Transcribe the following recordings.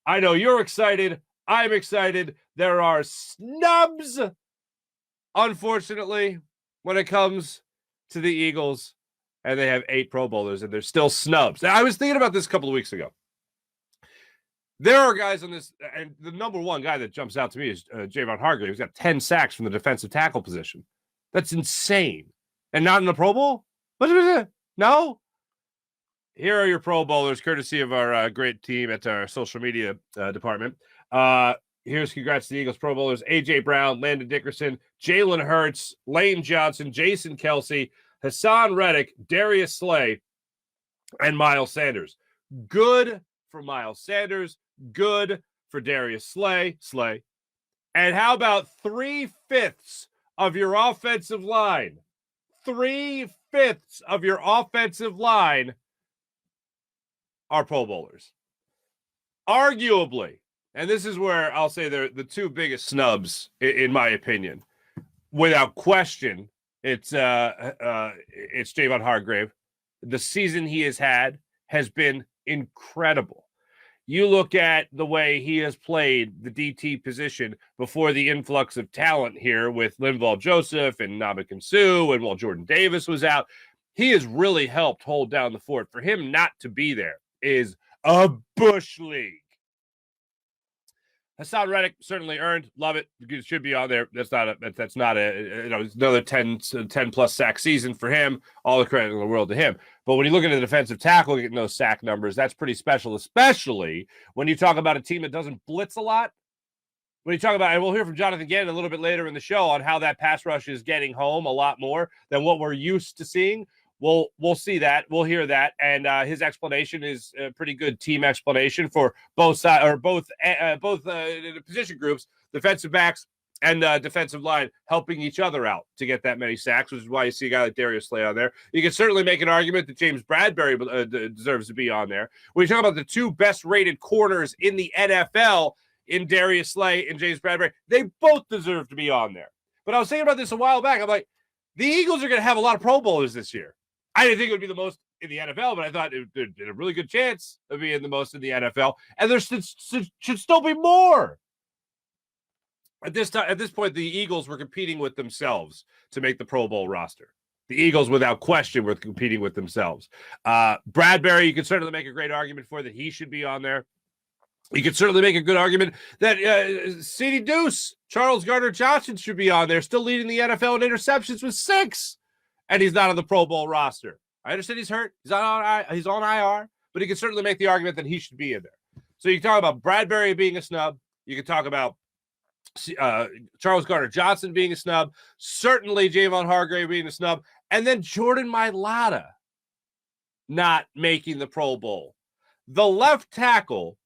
I know you're excited. I'm excited. There are snubs, unfortunately, when it comes to the Eagles, and they have 8 Pro Bowlers, and they're still snubs. Now, I was thinking about this a couple of weeks ago. There are guys on this, and the number one guy that jumps out to me is Javon Hargrave. He's got 10 sacks from the defensive tackle position. That's insane. And not in the Pro Bowl? No? Here are your Pro Bowlers, courtesy of our great team at our social media department. Here's congrats to the Eagles Pro Bowlers: A.J. Brown, Landon Dickerson, Jalen Hurts, Lane Johnson, Jason Kelsey, Hassan Reddick, Darius Slay, and Miles Sanders. Good for Miles Sanders. Good for Darius Slay. And how about 3/5 of your offensive line? 3/5 of your offensive line are Pro Bowlers. Arguably, and this is where I'll say they're the two biggest snubs, in my opinion. Without question, it's Javon Hargrave. The season he has had has been incredible. You look at the way he has played the DT position before the influx of talent here with Linval Joseph and Ndamukong Suh, and while Jordan Davis was out, he has really helped hold down the fort. For him not to be there is a bush league. Hassan Reddick certainly earned, love it. It should be on there. That's not another 10 plus sack season for him. All the credit in the world to him. But when you look at a defensive tackle getting those sack numbers, that's pretty special, especially when you talk about a team that doesn't blitz a lot. When you talk about, and we'll hear from Jonathan Gannon a little bit later in the show on how that pass rush is getting home a lot more than what we're used to seeing. We'll see that. We'll hear that. And his explanation is a pretty good team explanation for both sides, or both position groups, defensive backs and defensive line, helping each other out to get that many sacks, which is why you see a guy like Darius Slay on there. You can certainly make an argument that James Bradbury deserves to be on there. When you talk about the two best-rated corners in the NFL, in Darius Slay and James Bradbury, they both deserve to be on there. But I was thinking about this a while back. I'm like, the Eagles are going to have a lot of Pro Bowlers this year. I didn't think it would be the most in the NFL, but I thought it had a really good chance of being the most in the NFL. And there should still be more. At this point, the Eagles were competing with themselves to make the Pro Bowl roster. The Eagles, without question, were competing with themselves. Bradbury, you can certainly make a great argument for that he should be on there. You could certainly make a good argument that C.D. Deuce, Charles Gardner-Johnson should be on there, still leading the NFL in interceptions with 6. And he's not on the Pro Bowl roster. I understand he's hurt. He's on IR, but he can certainly make the argument that he should be in there. So you can talk about Bradbury being a snub. You can talk about Charles Gardner-Johnson being a snub. Certainly Javon Hargrave being a snub. And then Jordan Mailata not making the Pro Bowl. The left tackle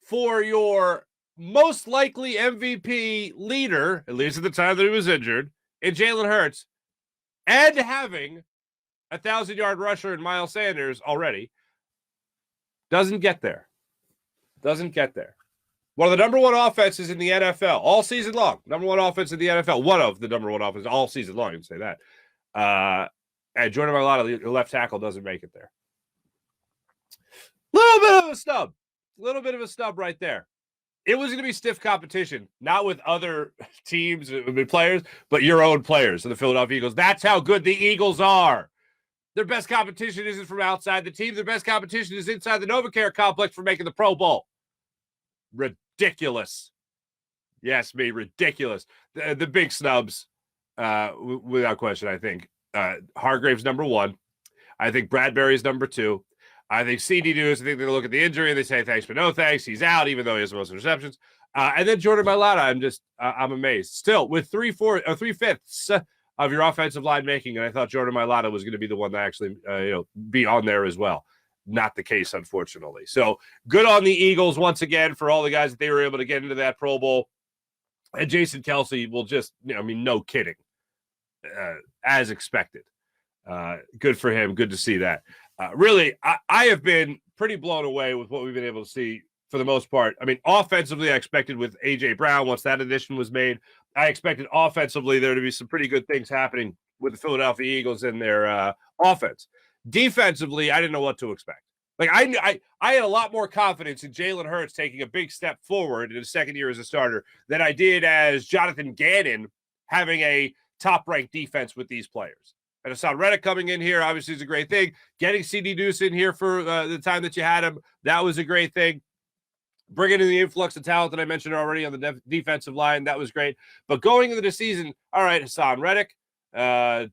for your most likely MVP leader, at least at the time that he was injured, in Jalen Hurts, and having a 1,000-yard rusher in Miles Sanders already, doesn't get there. One of the number one offenses in the NFL all season long. Number one offense in the NFL. One of the number one offenses all season long, you can say that. And Jordan Mailata, the left tackle, doesn't make it there. Little bit of a snub right there. It was going to be stiff competition, not with other teams and players, but your own players in the Philadelphia Eagles. That's how good the Eagles are. Their best competition isn't from outside the team. Their best competition is inside the NovaCare complex for making the Pro Bowl. Ridiculous. Yes, me, ridiculous. The big snubs, without question, I think. Hargrave's number 1. I think Bradbury's number 2. I think C.D. Deuce, I think they look at the injury and they say thanks, but no thanks. He's out, even though he has the most interceptions. And then Jordan Mailata, I'm amazed. Still, with 3/5 of your offensive line making, and I thought Jordan Mailata was going to be the one to actually be on there as well. Not the case, unfortunately. So good on the Eagles once again for all the guys that they were able to get into that Pro Bowl. And Jason Kelsey will just, no kidding, as expected. Good for him. Good to see that. Really, I have been pretty blown away with what we've been able to see for the most part. I mean, offensively, I expected with A.J. Brown, once that addition was made, I expected offensively there to be some pretty good things happening with the Philadelphia Eagles and their offense. Defensively, I didn't know what to expect. Like I had a lot more confidence in Jalen Hurts taking a big step forward in his second year as a starter than I did as Jonathan Gannon having a top-ranked defense with these players. And Hassan Reddick coming in here obviously is a great thing. Getting CD Deuce in here for the time that you had him, that was a great thing. Bringing in the influx of talent that I mentioned already on the defensive line, that was great. But going into the season, all right, Hassan Reddick,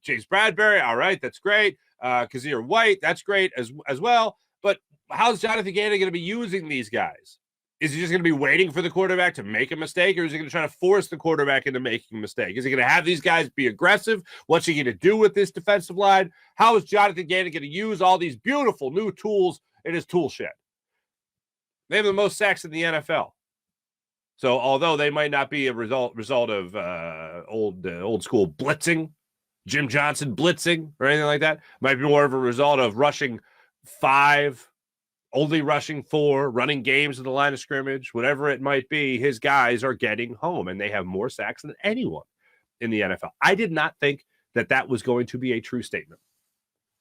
James Bradbury, all right, that's great. Kazir White, that's great as well. But how's Jonathan Gannon going to be using these guys? Is he just going to be waiting for the quarterback to make a mistake, or is he going to try to force the quarterback into making a mistake? Is he going to have these guys be aggressive? What's he going to do with this defensive line? How is Jonathan Gannon going to use all these beautiful new tools in his tool shed? They have the most sacks in the NFL. So although they might not be a result of old school blitzing, Jim Johnson blitzing or anything like that, might be more of a result of rushing 5, only rushing 4, running games in the line of scrimmage, whatever it might be. His guys are getting home, and they have more sacks than anyone in the NFL. I did not think that was going to be a true statement.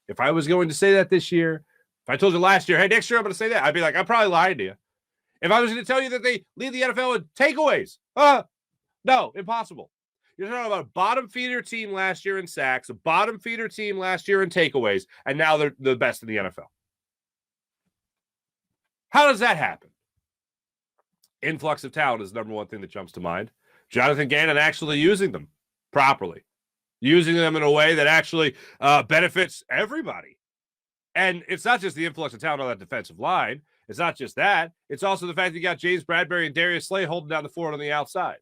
If I was going to say that this year, if I told you last year, hey, next year I'm going to say that, I'd be like, I'm probably lying to you. If I was going to tell you that they lead the NFL in takeaways, no, impossible. You're talking about a bottom feeder team last year in sacks, a bottom feeder team last year in takeaways, and now they're the best in the NFL. How does that happen? Influx of talent is the number one thing that jumps to mind. Jonathan Gannon actually using them properly, using them in a way that actually benefits everybody. And it's not just the influx of talent on that defensive line. It's not just that. It's also the fact that you got James Bradbury and Darius Slay holding down the fort on the outside.